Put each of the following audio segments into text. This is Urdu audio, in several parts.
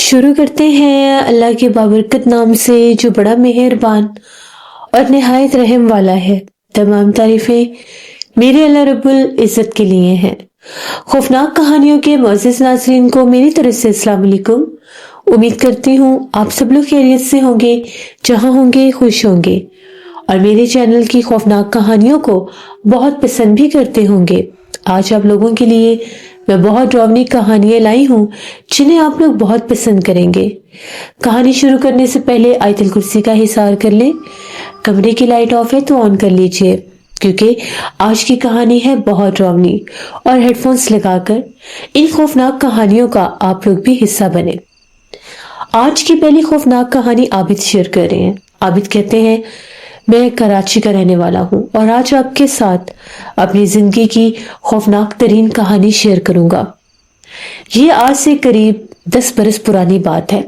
شروع کرتے ہیں اللہ کے بابرکت نام سے جو بڑا مہربان اور نہایت رحم والا ہے۔ تمام تعریفیں میرے اللہ رب العزت کے لیے ہیں۔ خوفناک کہانیوں کے معزز ناظرین کو میری طرف سے السلام علیکم۔ امید کرتی ہوں آپ سب لوگ خیریت سے ہوں گے، جہاں ہوں گے خوش ہوں گے، اور میرے چینل کی خوفناک کہانیوں کو بہت پسند بھی کرتے ہوں گے۔ آج آپ لوگوں کے لیے میں بہت ڈراؤنی کہانیاں لائی ہوں جنہیں آپ لوگ بہت پسند کریں گے۔ کہانی شروع کرنے سے پہلے آیت الکرسی کا حصار کر لیں۔ کمرے کی لائٹ آف ہے تو آن کر لیجئے، کیونکہ آج کی کہانی ہے بہت ڈراؤنی، اور ہیڈ فونز لگا کر ان خوفناک کہانیوں کا آپ لوگ بھی حصہ بنے۔ آج کی پہلی خوفناک کہانی عابد شیئر کر رہے ہیں۔ عابد کہتے ہیں، میں کراچی کا رہنے والا ہوں اور آج آپ کے ساتھ اپنی زندگی کی خوفناک ترین کہانی شیئر کروں گا۔ یہ آج سے قریب 10 برس پرانی بات ہے۔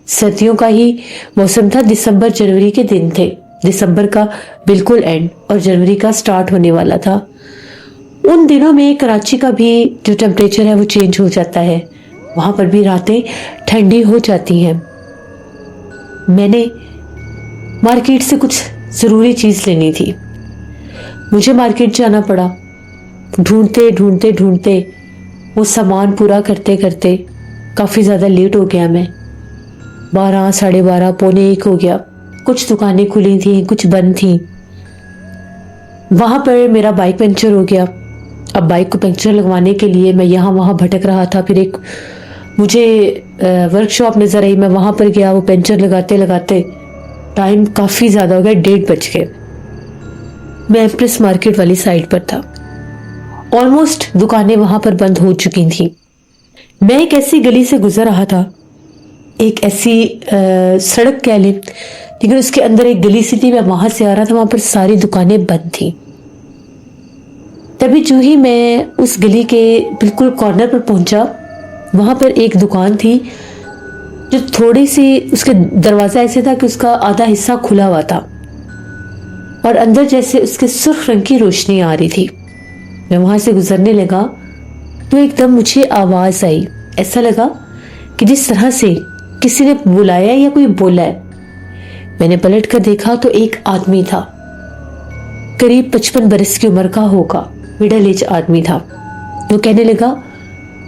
سردیوں کا ہی موسم تھا، دسمبر جنوری کے دن تھے۔ دسمبر کا بالکل اینڈ اور جنوری کا سٹارٹ ہونے والا تھا۔ ان دنوں میں کراچی کا بھی جو ٹیمپریچر ہے وہ چینج ہو جاتا ہے، وہاں پر بھی راتیں ٹھنڈی ہو جاتی ہیں۔ میں نے مارکیٹ سے کچھ ضروری چیز لینی تھی، مجھے مارکیٹ جانا پڑا۔ ڈھونڈتے وہ سامان پورا کرتے کرتے کافی زیادہ لیٹ ہو گیا۔ میں 12، 12:30، پونے 1 ہو گیا۔ کچھ دکانیں کھلی تھیں، کچھ بند تھیں۔ وہاں پر میرا بائک پنکچر ہو گیا۔ اب بائک کو پنکچر لگوانے کے لیے میں یہاں وہاں بھٹک رہا تھا۔ پھر ایک مجھے ورک شاپ نظر آئی، میں وہاں پر گیا۔ وہ پنکچر لگاتے لگاتے ٹائم کافی زیادہ ہو گیا، 1:30 بج گئے۔ میں ایمپریس مارکیٹ والی سائڈ پر تھا، آلموسٹ دکانیں وہاں پر بند ہو چکی تھیں۔ میں ایک ایسی گلی سے گزر رہا تھا، ایک ایسی سڑک کہہ لیں، لیکن اس کے اندر ایک گلی سی تھی۔ میں وہاں سے آ رہا تھا، وہاں پر ساری دکانیں بند تھیں۔ تبھی جو ہی میں اس گلی کے بالکل کارنر پر پہنچا، وہاں پر ایک دکان تھی جو تھوڑی سی، اس کے دروازہ ایسے تھا کہ اس کا آدھا حصہ کھلا ہوا تھا اور اندر جیسے اس کے سرخ رنگ کی روشنی آ رہی تھی۔ میں وہاں سے گزرنے لگا تو ایک دم مجھے آواز آئی، ایسا لگا کہ جس طرح سے کسی نے بلایا یا کوئی بولا ہے۔ میں نے پلٹ کر دیکھا تو ایک آدمی تھا، قریب 55 برس کی عمر کا ہوگا، مڈل ایج آدمی تھا۔ وہ کہنے لگا،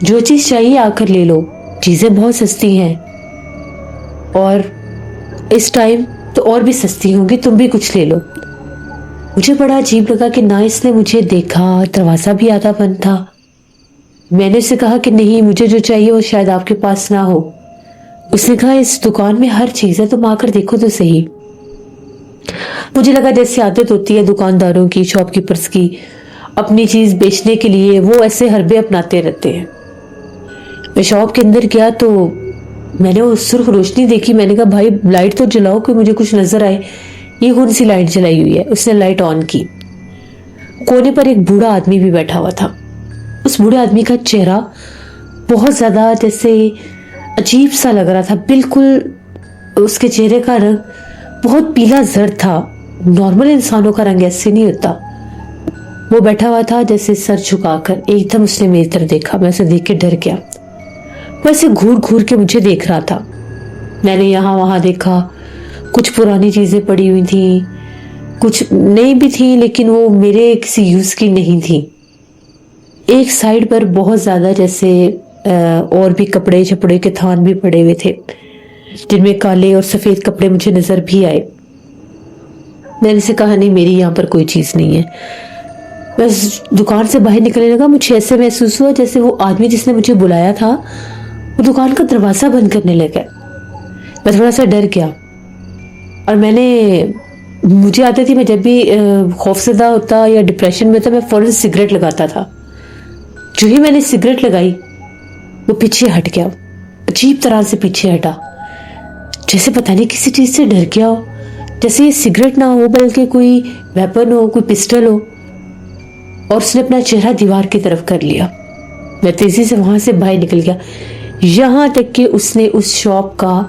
جو چیز چاہیے آ کر لے لو، چیزیں بہت سستی ہیں، اور اس ٹائم تو اور بھی سستی ہوں گی، تم بھی کچھ لے لو۔ مجھے بڑا عجیب لگا کہ نہ اس نے مجھے دیکھا، دروازہ بھی آدھا بند تھا۔ میں نے اسے کہا کہ نہیں، مجھے جو چاہیے وہ شاید آپ کے پاس نہ ہو۔ اس نے کہا، اس دکان میں ہر چیز ہے، تم آ کر دیکھو تو صحیح۔ مجھے لگا جیسے عادت ہوتی ہے دکانداروں کی، شاپ کیپرز کی، اپنی چیز بیچنے کے لیے وہ ایسے حربے اپناتے رہتے ہیں۔ میں شاپ کے اندر گیا تو میں نے وہ سرخ روشنی دیکھی۔ میں نے کہا، بھائی لائٹ تو جلاؤ کہ مجھے کچھ نظر آئے، یہ کون سی لائٹ جلائی ہوئی ہے؟ اس نے لائٹ آن کی۔ کونے پر ایک بوڑھا آدمی بھی بیٹھا ہوا تھا۔ اس بوڑھے آدمی کا چہرہ بہت زیادہ جیسے عجیب سا لگ رہا تھا، بالکل اس کے چہرے کا رنگ بہت پیلا زرد تھا۔ نارمل انسانوں کا رنگ ایسے نہیں ہوتا۔ وہ بیٹھا ہوا تھا جیسے سر جھکا کر۔ ایک دم اس نے میری طرف دیکھا، میں اسے دیکھ کے ڈر گیا۔ وہ ایسے گھور کے مجھے دیکھ رہا تھا۔ میں نے یہاں وہاں دیکھا، کچھ پرانی چیزیں پڑی ہوئی تھیں، کچھ نئی بھی تھیں، لیکن وہ میرے کسی یوز کی نہیں تھیں۔ ایک سائیڈ پر بہت زیادہ جیسے اور بھی کپڑے چپڑے کے تھان بھی پڑے ہوئے تھے، جن میں کالے اور سفید کپڑے مجھے نظر بھی آئے۔ میں نے اسے کہا، نہیں، میری یہاں پر کوئی چیز نہیں ہے۔ میں اس دکان سے باہر نکلنے لگا۔ مجھے ایسے محسوس ہوا جیسے وہ آدمی جس نے مجھے بلایا تھا وہ دکان کا دروازہ بند کرنے لگا۔ میں تھوڑا سا ڈر گیا، اور مجھے عادت تھی، میں جب بھی خوفزدہ ہوتا یا ڈپریشن میں ہوتا، میں فوراً سگریٹ لگاتا تھا۔ جو ہی میں نے سگریٹ لگائی وہ پیچھے ہٹ گیا، عجیب طرح سے پیچھے ہٹا، جیسے پتہ نہیں کسی چیز سے ڈر گیا ہو، جیسے یہ سگریٹ نہ ہو بلکہ کوئی ویپن ہو، کوئی پسٹل ہو، اور اس نے اپنا چہرہ دیوار کی طرف کر لیا۔ میں تیزی سے وہاں سے باہر نکل گیا، یہاں تک کہ اس نے اس شاپ کا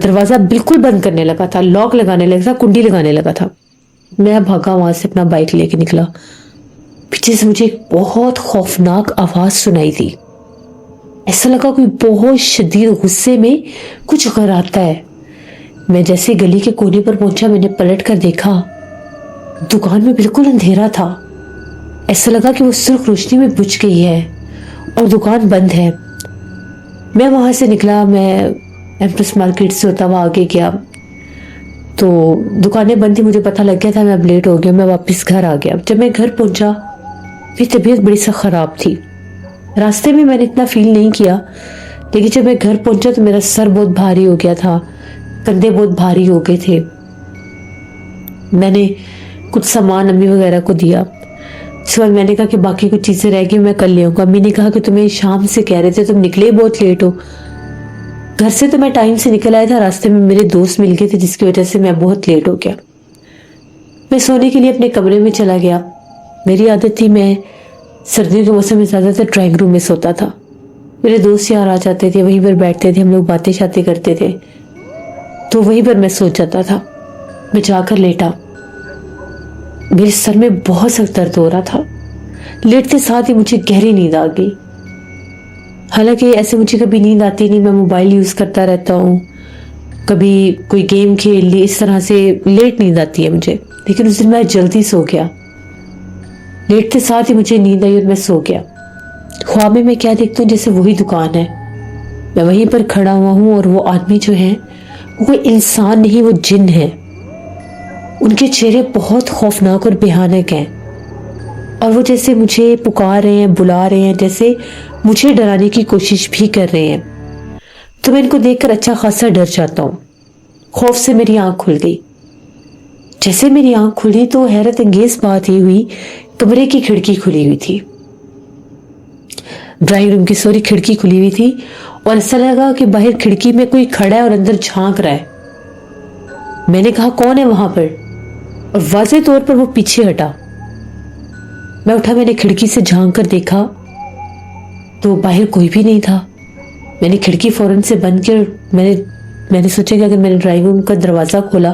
دروازہ بالکل بند کرنے لگا تھا، لاک لگانے لگا تھا، کنڈی لگانے لگا تھا۔ میں بھاگا وہاں سے، اپنا بائک لے کے نکلا۔ پیچھے سے مجھے ایک بہت خوفناک آواز سنائی تھی، ایسا لگا کوئی بہت شدید غصے میں کچھ غراتا ہے۔ میں جیسے گلی کے کونے پر پہنچا میں نے پلٹ کر دیکھا، دکان میں بالکل اندھیرا تھا۔ ایسا لگا کہ وہ سرخ روشنی میں بجھ گئی ہے اور دکان بند ہے۔ میں وہاں سے نکلا، میں ایمپریس مارکیٹ سے ہوتا ہوا آگے گیا تو دکانیں بند تھی، مجھے پتہ لگ گیا تھا میں اب لیٹ ہو گیا، میں واپس گھر آ گیا۔ جب میں گھر پہنچا میری طبیعت بڑی سا خراب تھی۔ راستے میں نے اتنا فیل نہیں کیا، لیکن جب میں گھر پہنچا تو میرا سر بہت بھاری ہو گیا تھا، کندھے بہت بھاری ہو گئے تھے۔ میں نے کچھ سامان امی وغیرہ کو دیا، اس کے بعد میں نے کہا کہ باقی کچھ چیزیں رہ گئی میں کل لے آؤں گا۔ امی نے کہا کہ تمہیں شام سے کہہ رہے تھے، تم نکلے بہت لیٹ ہو۔ گھر سے تو میں ٹائم سے نکل آیا تھا، راستے میں میرے دوست مل گئے تھے جس کی وجہ سے میں بہت لیٹ ہو گیا۔ میں سونے کے لیے اپنے کمرے میں چلا گیا۔ میری عادت تھی میں سردیوں کے موسم میں زیادہ تر ڈرائنگ روم میں سوتا تھا۔ میرے دوست یار آ جاتے تھے، وہیں پر بیٹھتے تھے، ہم لوگ باتیں شاتیں کرتے تھے، تو وہیں پر میں سو جاتا تھا۔ میں جا کر لیٹا، میرے سر میں بہت سخت درد ہو رہا تھا۔ لیٹتے ساتھ ہی مجھے گہری نیند آ گئی۔ حالانکہ ایسے مجھے کبھی نیند آتی نہیں، میں موبائل یوز کرتا رہتا ہوں، کبھی کوئی گیم کھیل لی، اس طرح سے لیٹ نیند آتی ہے مجھے، لیکن اس دن میں جلدی سو گیا۔ لیٹتے ساتھ ہی مجھے نیند آئی اور میں سو گیا۔ خواب میں کیا دیکھتا ہوں، جیسے وہی دکان ہے، میں وہیں پر کھڑا ہوا ہوں اور وہ آدمی جو ہے وہ کوئی انسان نہیں، وہ جن ہے۔ ان کے چہرے بہت خوفناک اور بھیانک ہیں، اور وہ جیسے مجھے پکار رہے ہیں، بلا رہے ہیں، جیسے مجھے ڈرانے کی کوشش بھی کر رہے ہیں۔ تو میں ان کو دیکھ کر اچھا خاصا ڈر جاتا ہوں۔ خوف سے میری آنکھ کھل گئی۔ جیسے میری آنکھ کھلی تو حیرت انگیز بات یہ ہوئی، کمرے کی کھڑکی کھلی ہوئی تھی، ڈرائنگ روم کی کھڑکی کھلی ہوئی تھی، اور ایسا لگا کہ باہر کھڑکی میں کوئی کھڑا ہے اور اندر جھانک رہا ہے۔ میں نے کہا کون ہے وہاں پر، اور واضح طور پر وہ پیچھے ہٹا۔ میں اٹھا، میں نے کھڑکی سے جھانک کر دیکھا تو باہر کوئی بھی نہیں تھا۔ میں نے کھڑکی فوراً سے بند کی، اور میں نے سوچا کہ اگر میں نے ڈرائنگ روم کا دروازہ کھولا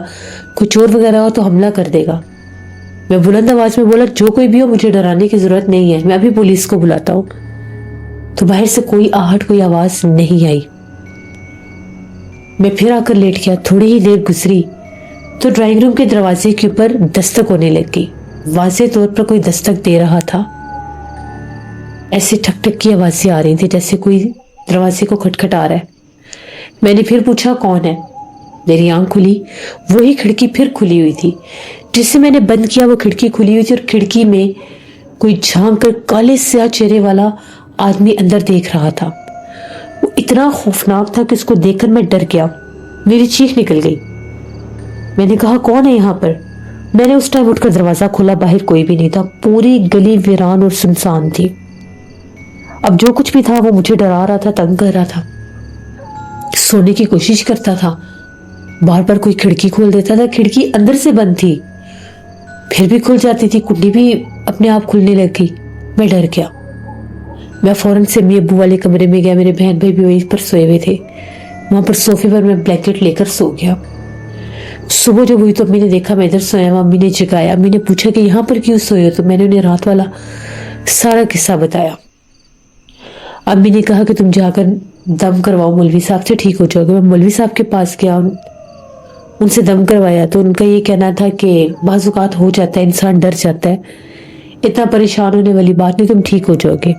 کوئی چور وغیرہ ہو تو حملہ کر دے گا۔ میں بلند آواز میں بولا جو کوئی بھی ہو مجھے ڈرانے کی ضرورت نہیں ہے، میں ابھی پولیس کو بلاتا ہوں۔ تو باہر سے کوئی آہٹ، کوئی آواز نہیں آئی۔ میں پھر آ کر لیٹ گیا۔ تھوڑی ہی دیر گزری تو ڈرائنگ روم کے دروازے کے اوپر دستک ہونے لگ گئی، واضح طور پر کوئی دستک دے رہا تھا۔ ایسے ٹھک ٹھک کی آوازیں آ رہی تھی جیسے کوئی دروازے کو کھٹکھٹا رہا ہے۔ میں نے پھر پوچھا کون ہے، میری آنکھ کھلی، وہی کھڑکی پھر کھلی ہوئی تھی جسے میں نے بند کیا، وہ کھڑکی کھلی ہوئی تھی، اور کھڑکی میں کوئی جھانک کر کالے سیاہ چہرے والا آدمی اندر دیکھ رہا تھا۔ وہ اتنا خوفناک تھا کہ اس کو دیکھ کر میں ڈر گیا، میری چیخ نکل گئی۔ میں نے کہا کون ہے یہاں پر؟ میں نے اس ٹائم اٹھ کر دروازہ کھولا، باہر کوئی بھی نہیں تھا، پوری گلی ویران اور سنسان تھی۔ اب جو کچھ بھی تھا وہ مجھے ڈرا رہا تھا، تنگ کر رہا تھا۔ سونے کی کوشش کرتا تھا، بار بار کوئی کھڑکی کھول دیتا تھا، کھڑکی اندر سے بند تھی، پھر بھی کھل جاتی تھی، کنڈی بھی اپنے آپ کھلنے لگ گئی۔ میں ڈر گیا۔ میں فوراً سے امی ابو والے کمرے میں گیا، میرے بہن بھائی بھی وہیں پر سوئے ہوئے تھے، وہاں پر صوفے پر میں بلینکٹ لے کر سو گیا۔ صبح جب ہوئی تو امی نے دیکھا میں ادھر سویا ہوا، امی نے جگایا، امی نے پوچھا کہ یہاں پر کیوں سوئے ہو؟ تو میں نے انہیں رات والا سارا قصہ بتایا۔ امی نے کہا کہ تم جا کر دم کرواؤ، مولوی صاحب سے ٹھیک ہو جاؤ گے۔ میں مولوی صاحب کے پاس گیا، ان سے دم کروایا تو ان کا یہ کہنا تھا کہ بعض اوقات ہو جاتا ہے، انسان ڈر جاتا ہے، اتنا پریشان ہونے والی بات نہیں، تم ٹھیک ہو جاؤ گے۔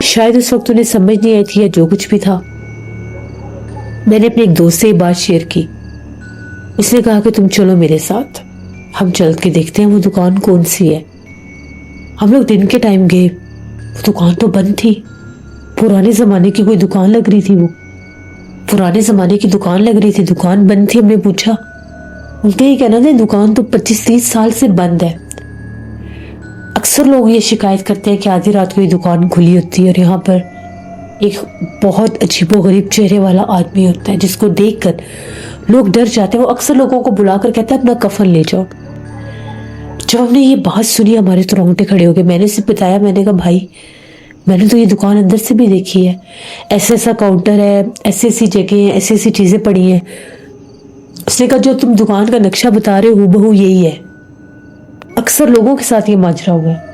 شاید اس وقت انہیں سمجھ نہیں آئی تھی یا جو کچھ بھی تھا۔ میں نے اپنے ایک دوست سے یہ بات شیئر کی، اس نے کہا کہ تم چلو میرے ساتھ، ہم چل کے دیکھتے ہیں وہ دکان کون سی ہے۔ ہم لوگ دن کے ٹائم گئے، وہ دکان تو بند تھی، پرانے زمانے کی کوئی دکان لگ رہی تھی، وہ پرانے زمانے کی دکان لگ رہی تھی، دکان بند تھی۔ ہم نے پوچھا، ان کا یہ کہنا تھا دکان تو 25-30 سال سے بند ہے۔ اکثر لوگ یہ شکایت کرتے ہیں کہ آدھی رات کو یہ دکان کھلی ہوتی ہے، اور یہاں پر ایک بہت عجیب و غریب چہرے والا آدمی ہوتا ہے جس کو دیکھ کر لوگ ڈر جاتے ہیں۔ وہ اکثر لوگوں کو بلا کر کہتا ہے اپنا کفن لے جاؤ۔ جب ہم نے یہ بات سنی ہمارے تو رونگٹے کھڑے ہو گئے۔ میں نے اسے بتایا، میں نے کہا بھائی میں نے تو یہ دکان اندر سے بھی دیکھی ہے، ایسا کاؤنٹر ہے، ایسی جگہ ہیں، ایسی چیزیں پڑی ہیں۔ اس نے کہا جو تم دکان کا نقشہ بتا رہے ہو بہو یہی ہے، اکثر لوگوں کے ساتھ یہ ماجرا ہوا ہے۔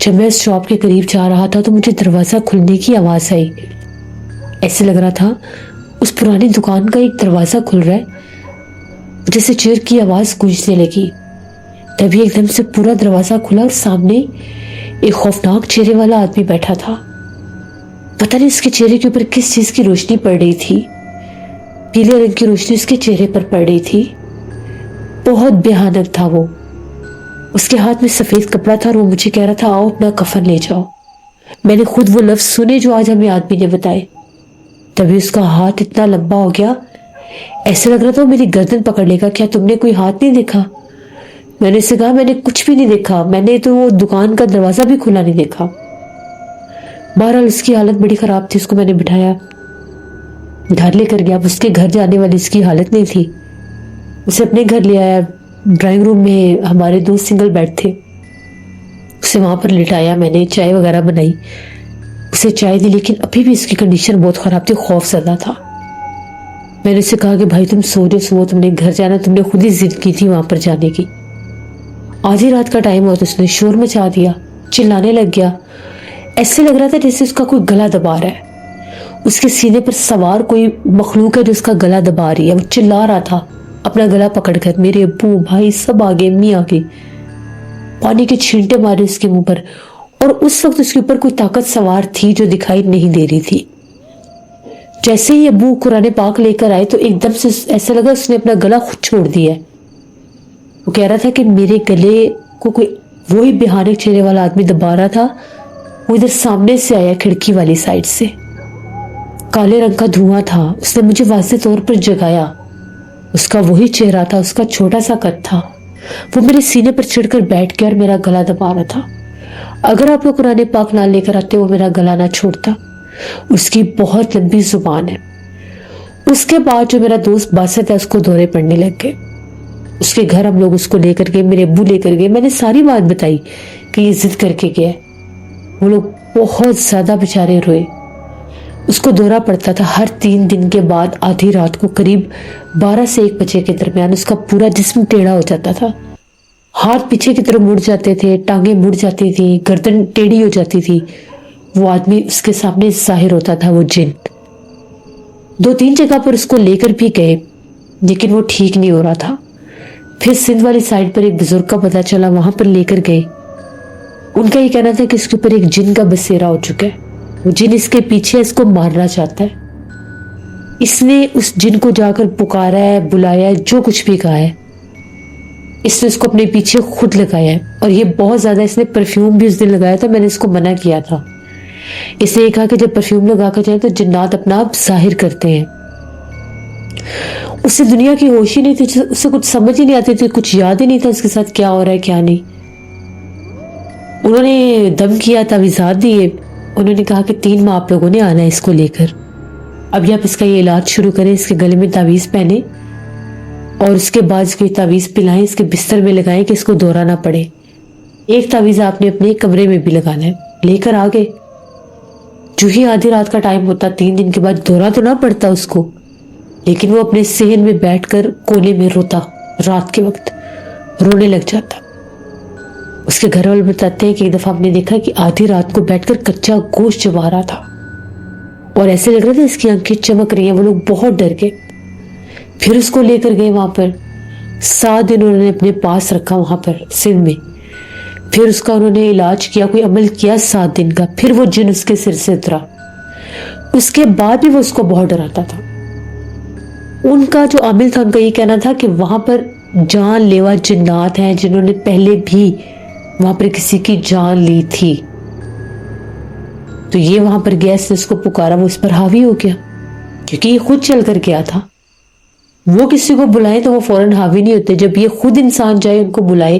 جب میں اس شاپ کے قریب جا رہا تھا تو مجھے دروازہ کھلنے کی آواز آئی. ایسے لگ رہا تھا اس پرانی دکان کا ایک دروازہ کھل رہا ہے. جیسے چیر کی آواز گونجنے لگی. تبھی ایک دم سے پورا دروازہ کھلا اور سامنے ایک خوفناک چہرے والا آدمی بیٹھا تھا. پتہ نہیں اس کے چہرے کے اوپر کس چیز کی روشنی پڑ رہی تھی. پیلے رنگ کی روشنی اس کے چہرے پر پڑ رہی تھی. بہت بھیانک تھا وہ. اس کے ہاتھ میں سفید کپڑا تھا اور وہ مجھے کہہ رہا تھا آؤ اپنا کفن لے جاؤ. میں نے خود وہ لفظ سنے جو آج ہمیں آدمی نے بتائے. تبھی اس کا ہاتھ اتنا لمبا ہو گیا, ایسے لگ رہا تھا وہ میری گردن پکڑ لے گا. کیا تم نے کوئی ہاتھ نہیں دیکھا؟ میں نے اسے کہا میں نے کچھ بھی نہیں دیکھا, میں نے تو وہ دکان کا دروازہ بھی کھلا نہیں دیکھا. بہرحال اس کی حالت بڑی خراب تھی. اس کو میں نے بٹھایا, گھر لے کر گیا. اب اس کے گھر جانے والی اس کی حالت نہیں تھی. اسے اپنے گھر لے آیا. ڈرائنگ روم میں ہمارے 2 سنگل بیڈ تھے. اسے وہاں پر لٹایا. میں نے چائے وغیرہ بنائی, اسے چائے دی, لیکن ابھی بھی اس کی کنڈیشن بہت خراب تھی, خوف زدہ تھا. میں نے اسے کہا کہ بھائی تم سو جاؤ, تم نے گھر جانا, تم نے خود ہی ضد کی تھی وہاں پر جانے کی. آدھی رات کا ٹائم ہوا تو اس نے شور مچا دیا, چلانے لگ گیا. ایسے لگ رہا تھا جیسے اس کا کوئی گلا دبا رہا ہے. اس کے سینے پر سوار کوئی مخلوق ہے جو اس کا گلا دبا رہی ہے. وہ چلا رہا تھا اپنا گلا پکڑ کر. میرے ابو بھائی سب آگے, امی آگے, پانی کے چھینٹے مارے اس کے منہ پر. اور اس وقت اس کے اوپر کوئی طاقت سوار تھی جو دکھائی نہیں دے رہی تھی. جیسے ہی ابو قرآن پاک لے کر آئے تو ایک دم سے ایسا لگا اس نے اپنا گلا خود چھوڑ دیا ہے. وہ کہہ رہا تھا کہ میرے گلے کو کوئی وہی بھیانک چہرے والا آدمی دبا رہا تھا. وہ ادھر سامنے سے آیا, کھڑکی والی سائڈ سے. کالے رنگ کا دھواں تھا. اس نے مجھے واضح طور پر جگایا. اس کا وہی چہرہ تھا, اس کا چھوٹا سا قد تھا. وہ میرے سینے پر چڑھ کر بیٹھ کے اور میرا گلا دبا رہا تھا. اگر آپ لوگ قرآن پاک نہ لے کر آتے وہ میرا گلا نہ چھوڑتا. اس کی بہت لمبی زبان ہے. اس کے بعد جو میرا دوست باسط ہے اس کو دورے پڑنے لگ گئے. اس کے گھر ہم لوگ اس کو لے کر گئے, میرے ابو لے کر گئے. میں نے ساری بات بتائی کہ یہ ضد کر کے گیا. وہ لوگ بہت زیادہ بیچارے روئے. اس کو دورہ پڑتا تھا ہر 3 دن کے بعد. آدھی رات کو قریب 12 سے 1 بجے کے درمیان اس کا پورا جسم ٹیڑھا ہو جاتا تھا. ہاتھ پیچھے کی طرف مڑ جاتے تھے, ٹانگیں مڑ جاتی تھی, گردن ٹیڑھی ہو جاتی تھی. وہ آدمی اس کے سامنے ظاہر ہوتا تھا, وہ جن. 2-3 جگہ پر اس کو لے کر بھی گئے لیکن وہ ٹھیک نہیں ہو رہا تھا. پھر سندھ والی سائڈ پر ایک بزرگ کا پتہ چلا, وہاں پر لے کر گئے. ان کا یہ کہنا تھا کہ اس کے اوپر ایک جن کا بسیرا ہو چکا ہے. وہ جن اس کے پیچھے اس کو مارنا چاہتا ہے. اس نے اس جن کو جا کر پکارا ہے, بلایا ہے, جو کچھ بھی کہا ہے. اس نے اس کو اپنے پیچھے خود لگایا ہے. اور یہ بہت زیادہ, اس نے پرفیوم بھی اس دن لگایا تھا. میں نے اس کو منع کیا تھا. اس نے یہ کہا کہ جب پرفیوم لگا کر جائیں تو جنات اپنا آپ ظاہر کرتے ہیں. اسے دنیا کی ہوش ہی نہیں تھی, اسے کچھ سمجھ ہی نہیں آتی تھی, کچھ یاد ہی نہیں تھا اس کے ساتھ کیا ہو رہا ہے کیا نہیں. انہوں نے دم کیا, تعویذات دیے. انہوں نے کہا کہ 3 ماہ آپ لوگوں نے آنا ہے اس کو لے کر. ابھی آپ اس کا یہ علاج شروع کریں, اس کے گلے میں تعویذ پہنے اور اس کے بعد اس کو تعویذ پلائیں, اس کے بستر میں لگائیں کہ اس کو دورہ نہ پڑے. ایک تعویذ آپ نے اپنے کمرے میں بھی لگانا ہے. لے کر آ گئے. جو ہی آدھی رات کا ٹائم ہوتا, 3 دن کے بعد دورہ تو نہ پڑتا اس کو, لیکن وہ اپنے صحن میں بیٹھ کر کونے میں روتا. رات کے وقت رونے لگ جاتا. اس کے گھر والے بتاتے ہیں کہ ایک دفعہ ہم نے دیکھا کہ آدھی رات کو بیٹھ کر کچا گوشت چبا رہا تھا اور ایسے لگ رہا تھا اس کی آنکھیں چمک رہی ہیں. وہ لوگ بہت ڈر گئے. پھر اس کو لے کر گئے وہاں پر. 7 دن انہوں نے اپنے پاس رکھا وہاں پر سندھ میں. پھر اس کا انہوں نے علاج کیا, کوئی عمل کیا 7 دن کا. پھر وہ جن اس کے سر سے اترا. اس کے بعد بھی وہ اس کو بہت ڈراتا تھا. ان کا جو عامل تھا, ان کا یہ کہنا تھا کہ وہاں پر جان لیوا جنات ہیں جنہوں نے پہلے بھی وہاں پر کسی کی جان لی تھی. تو یہ وہاں پر گیا, اس نے اس کو پکارا, وہ اس پر حاوی ہو گیا کیونکہ یہ خود چل کر گیا تھا. وہ کسی کو بلائیں تو وہ فوراً حاوی نہیں ہوتے. جب یہ خود انسان جائے, ان کو بلائے,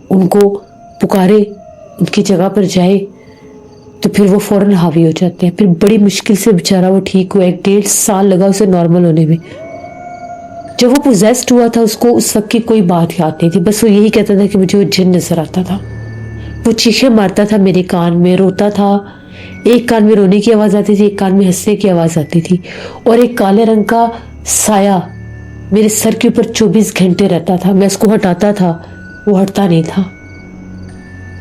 ان کو پکارے, ان کی جگہ پر جائے, تو پھر وہ فوراً حاوی ہو جاتے ہیں. پھر بڑی مشکل سے بیچارہ وہ ٹھیک ہوا. 1-1.5 سال لگا اسے نارمل ہونے میں. جب وہ پوزیسڈ ہوا تھا, اس کو اس وقت کی کوئی بات یاد نہیں تھی. بس وہ یہی کہتا تھا کہ مجھے وہ جن نظر آتا تھا. وہ چیخیں مارتا تھا میرے کان میں, روتا تھا. ایک کان میں رونے کی آواز آتی تھی, ایک کان میں ہنسنے کی آواز آتی تھی. اور ایک کالے رنگ کا سایہ میرے سر کے اوپر 24 گھنٹے رہتا تھا. میں اس کو ہٹاتا تھا, وہ ہٹتا نہیں تھا.